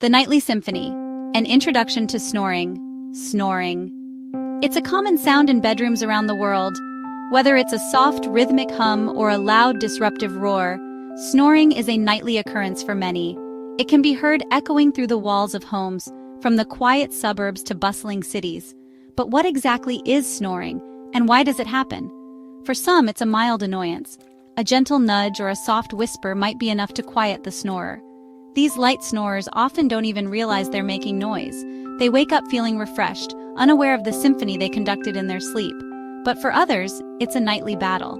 The Nightly Symphony, an introduction to snoring. Snoring. It's a common sound in bedrooms around the world. Whether it's a soft, rhythmic hum or a loud, disruptive roar, snoring is a nightly occurrence for many. It can be heard echoing through the walls of homes, from the quiet suburbs to bustling cities. But what exactly is snoring, and why does it happen? For some, it's a mild annoyance. A gentle nudge or a soft whisper might be enough to quiet the snorer. These light snorers often don't even realize they're making noise. They wake up feeling refreshed, unaware of the symphony they conducted in their sleep. But for others, it's a nightly battle.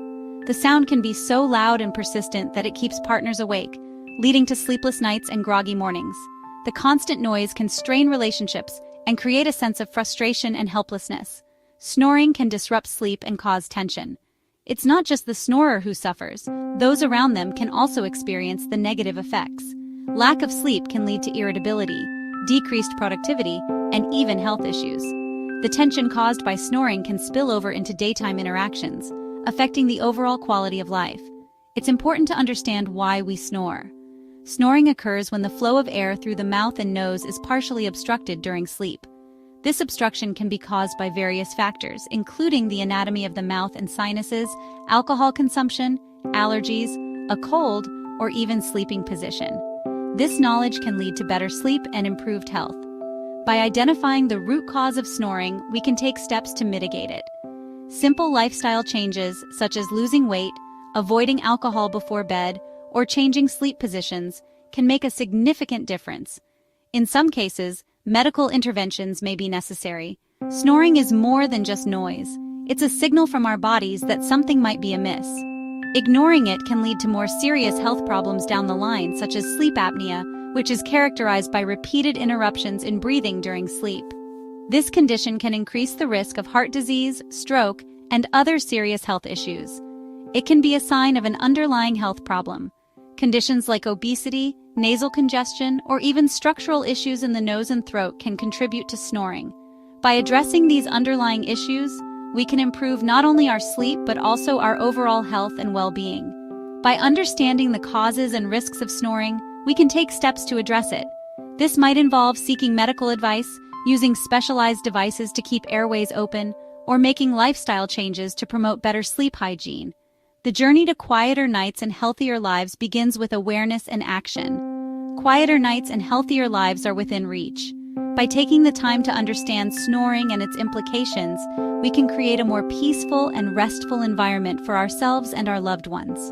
The sound can be so loud and persistent that it keeps partners awake, leading to sleepless nights and groggy mornings. The constant noise can strain relationships and create a sense of frustration and helplessness. Snoring can disrupt sleep and cause tension. It's not just the snorer who suffers. Those around them can also experience the negative effects. Lack of sleep can lead to irritability, decreased productivity, and even health issues. The tension caused by snoring can spill over into daytime interactions, affecting the overall quality of life. It's important to understand why we snore. Snoring occurs when the flow of air through the mouth and nose is partially obstructed during sleep. This obstruction can be caused by various factors, including the anatomy of the mouth and sinuses, alcohol consumption, allergies, a cold, or even sleeping position. This knowledge can lead to better sleep and improved health. By identifying the root cause of snoring, we can take steps to mitigate it. Simple lifestyle changes, such as losing weight, avoiding alcohol before bed, or changing sleep positions, can make a significant difference. In some cases, medical interventions may be necessary. Snoring is more than just noise. It's a signal from our bodies that something might be amiss. Ignoring it can lead to more serious health problems down the line, such as sleep apnea, which is characterized by repeated interruptions in breathing during sleep. This condition can increase the risk of heart disease, stroke, and other serious health issues. It can be a sign of an underlying health problem. Conditions like obesity, nasal congestion, or even structural issues in the nose and throat can contribute to snoring. By addressing these underlying issues, we can improve not only our sleep but also our overall health and well-being. By understanding the causes and risks of snoring, we can take steps to address it. This might involve seeking medical advice, using specialized devices to keep airways open, or making lifestyle changes to promote better sleep hygiene. The journey to quieter nights and healthier lives begins with awareness and action. Quieter nights and healthier lives are within reach. By taking the time to understand snoring and its implications, we can create a more peaceful and restful environment for ourselves and our loved ones.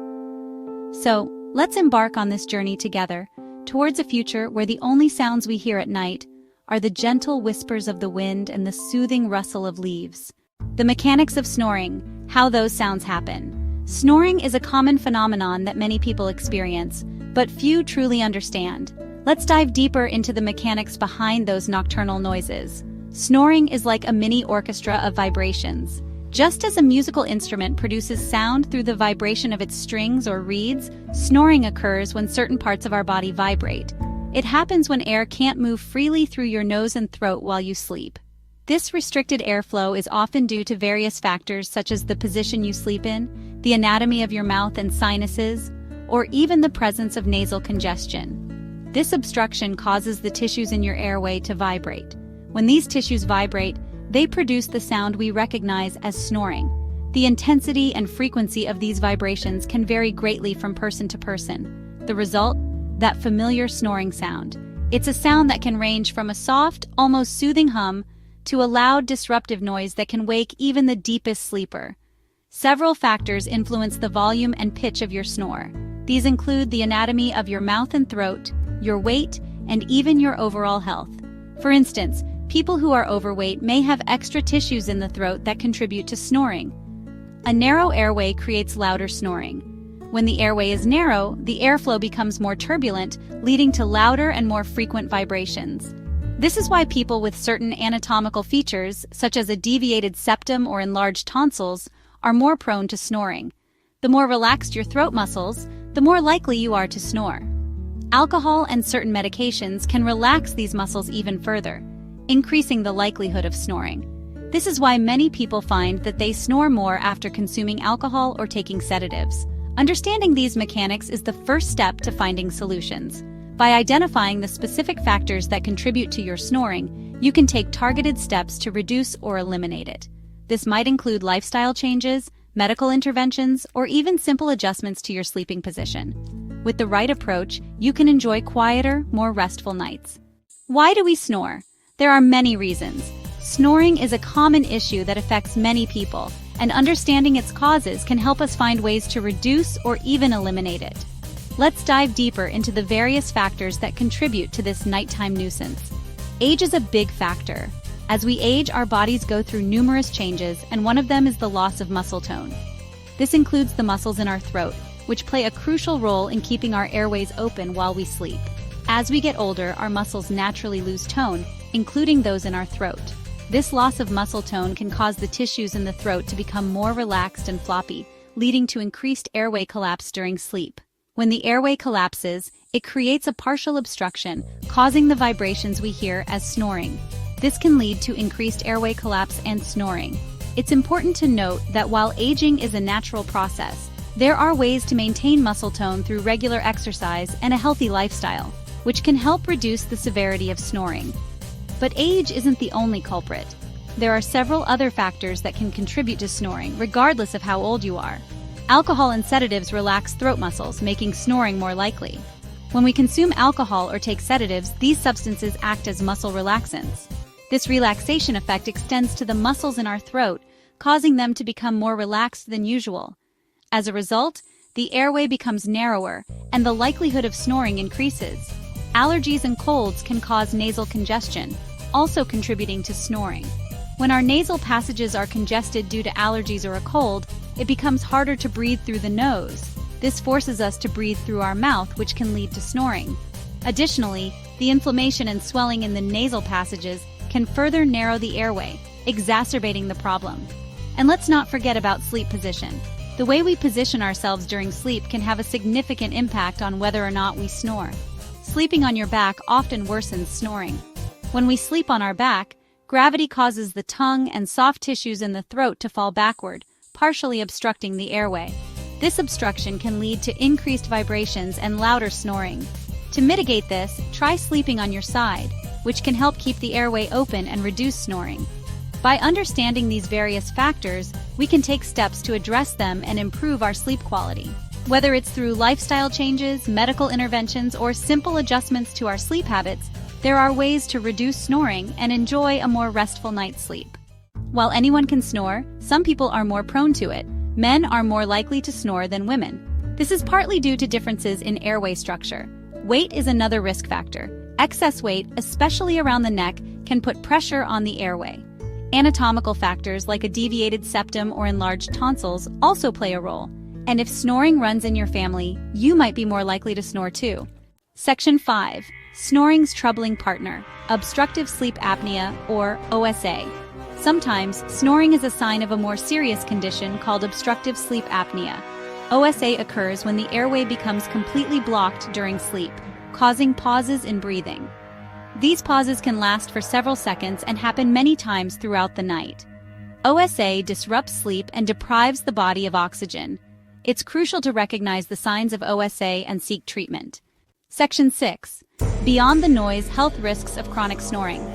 So, let's embark on this journey together, towards a future where the only sounds we hear at night are the gentle whispers of the wind and the soothing rustle of leaves. The mechanics of snoring, how those sounds happen. Snoring is a common phenomenon that many people experience, but few truly understand. Let's dive deeper into the mechanics behind those nocturnal noises. Snoring is like a mini orchestra of vibrations. Just as a musical instrument produces sound through the vibration of its strings or reeds, snoring occurs when certain parts of our body vibrate. It happens when air can't move freely through your nose and throat while you sleep. This restricted airflow is often due to various factors such as the position you sleep in, the anatomy of your mouth and sinuses, or even the presence of nasal congestion. This obstruction causes the tissues in your airway to vibrate. When these tissues vibrate, they produce the sound we recognize as snoring. The intensity and frequency of these vibrations can vary greatly from person to person. The result? That familiar snoring sound. It's a sound that can range from a soft, almost soothing hum to a loud, disruptive noise that can wake even the deepest sleeper. Several factors influence the volume and pitch of your snore. These include the anatomy of your mouth and throat, your weight, and even your overall health. For instance, people who are overweight may have extra tissues in the throat that contribute to snoring. A narrow airway creates louder snoring. When the airway is narrow, the airflow becomes more turbulent, leading to louder and more frequent vibrations. This is why people with certain anatomical features, such as a deviated septum or enlarged tonsils, are more prone to snoring. The more relaxed your throat muscles, the more likely you are to snore. Alcohol and certain medications can relax these muscles even further, increasing the likelihood of snoring. This is why many people find that they snore more after consuming alcohol or taking sedatives. Understanding these mechanics is the first step to finding solutions. By identifying the specific factors that contribute to your snoring, you can take targeted steps to reduce or eliminate it. This might include lifestyle changes, medical interventions, or even simple adjustments to your sleeping position. With the right approach, you can enjoy quieter, more restful nights. Why do we snore? There are many reasons. Snoring is a common issue that affects many people, and understanding its causes can help us find ways to reduce or even eliminate it. Let's dive deeper into the various factors that contribute to this nighttime nuisance. Age is a big factor. As we age, our bodies go through numerous changes, and one of them is the loss of muscle tone. This includes the muscles in our throat, which play a crucial role in keeping our airways open while we sleep. As we get older, our muscles naturally lose tone, including those in our throat. This loss of muscle tone can cause the tissues in the throat to become more relaxed and floppy, leading to increased airway collapse during sleep. When the airway collapses, it creates a partial obstruction, causing the vibrations we hear as snoring. This can lead to increased airway collapse and snoring. It's important to note that while aging is a natural process, there are ways to maintain muscle tone through regular exercise and a healthy lifestyle, which can help reduce the severity of snoring. But age isn't the only culprit. There are several other factors that can contribute to snoring, regardless of how old you are. Alcohol and sedatives relax throat muscles, making snoring more likely. When we consume alcohol or take sedatives, these substances act as muscle relaxants. This relaxation effect extends to the muscles in our throat, causing them to become more relaxed than usual. As a result, the airway becomes narrower, and the likelihood of snoring increases. Allergies and colds can cause nasal congestion, also contributing to snoring. When our nasal passages are congested due to allergies or a cold, it becomes harder to breathe through the nose. This forces us to breathe through our mouth, which can lead to snoring. Additionally, the inflammation and swelling in the nasal passages can further narrow the airway, exacerbating the problem. And let's not forget about sleep position. The way we position ourselves during sleep can have a significant impact on whether or not we snore. Sleeping on your back often worsens snoring. When we sleep on our back, gravity causes the tongue and soft tissues in the throat to fall backward, partially obstructing the airway. This obstruction can lead to increased vibrations and louder snoring. To mitigate this, try sleeping on your side, which can help keep the airway open and reduce snoring. By understanding these various factors, we can take steps to address them and improve our sleep quality. Whether it's through lifestyle changes, medical interventions, or simple adjustments to our sleep habits, there are ways to reduce snoring and enjoy a more restful night's sleep. While anyone can snore, some people are more prone to it. Men are more likely to snore than women. This is partly due to differences in airway structure. Weight is another risk factor. Excess weight, especially around the neck, can put pressure on the airway. Anatomical factors like a deviated septum or enlarged tonsils also play a role. And if snoring runs in your family, you might be more likely to snore too. Section 5. Snoring's troubling partner, obstructive sleep apnea, or OSA. Sometimes, snoring is a sign of a more serious condition called obstructive sleep apnea. OSA occurs when the airway becomes completely blocked during sleep, causing pauses in breathing. These pauses can last for several seconds and happen many times throughout the night. OSA disrupts sleep and deprives the body of oxygen. It's crucial to recognize the signs of OSA and seek treatment. Section 6. Beyond the noise, health risks of chronic snoring.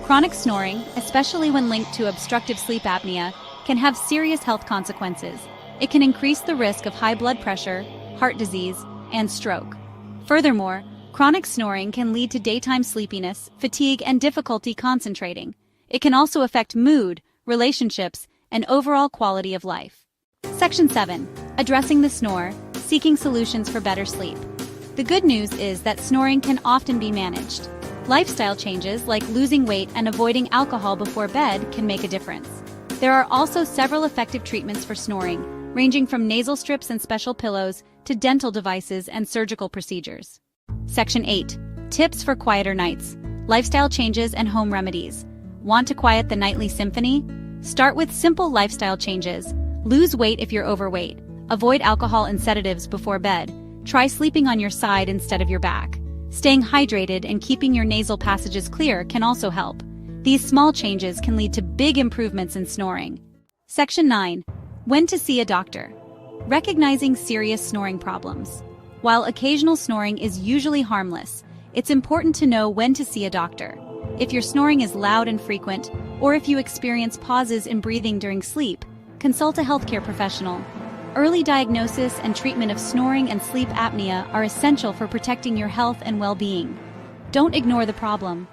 Chronic snoring, especially when linked to obstructive sleep apnea, can have serious health consequences. It can increase the risk of high blood pressure, heart disease, and stroke. Furthermore, chronic snoring can lead to daytime sleepiness, fatigue, and difficulty concentrating. It can also affect mood, relationships, and overall quality of life. Section 7. Addressing the snore, seeking solutions for better sleep. The good news is that snoring can often be managed. Lifestyle changes like losing weight and avoiding alcohol before bed can make a difference. There are also several effective treatments for snoring, ranging from nasal strips and special pillows to dental devices and surgical procedures. Section 8. Tips for quieter nights, lifestyle changes and home remedies. Want to quiet the nightly symphony? Start with simple lifestyle changes. Lose weight if you're overweight. Avoid alcohol and sedatives before bed. Try sleeping on your side instead of your back. Staying hydrated and keeping your nasal passages clear can also help. These small changes can lead to big improvements in snoring. Section 9. When to see a doctor. Recognizing serious snoring problems. While occasional snoring is usually harmless, It's important to know when to see a doctor. If your snoring is loud and frequent, or if you experience pauses in breathing during sleep, consult a healthcare professional. Early diagnosis and treatment of snoring and sleep apnea are essential for protecting your health and well-being. Don't ignore the problem.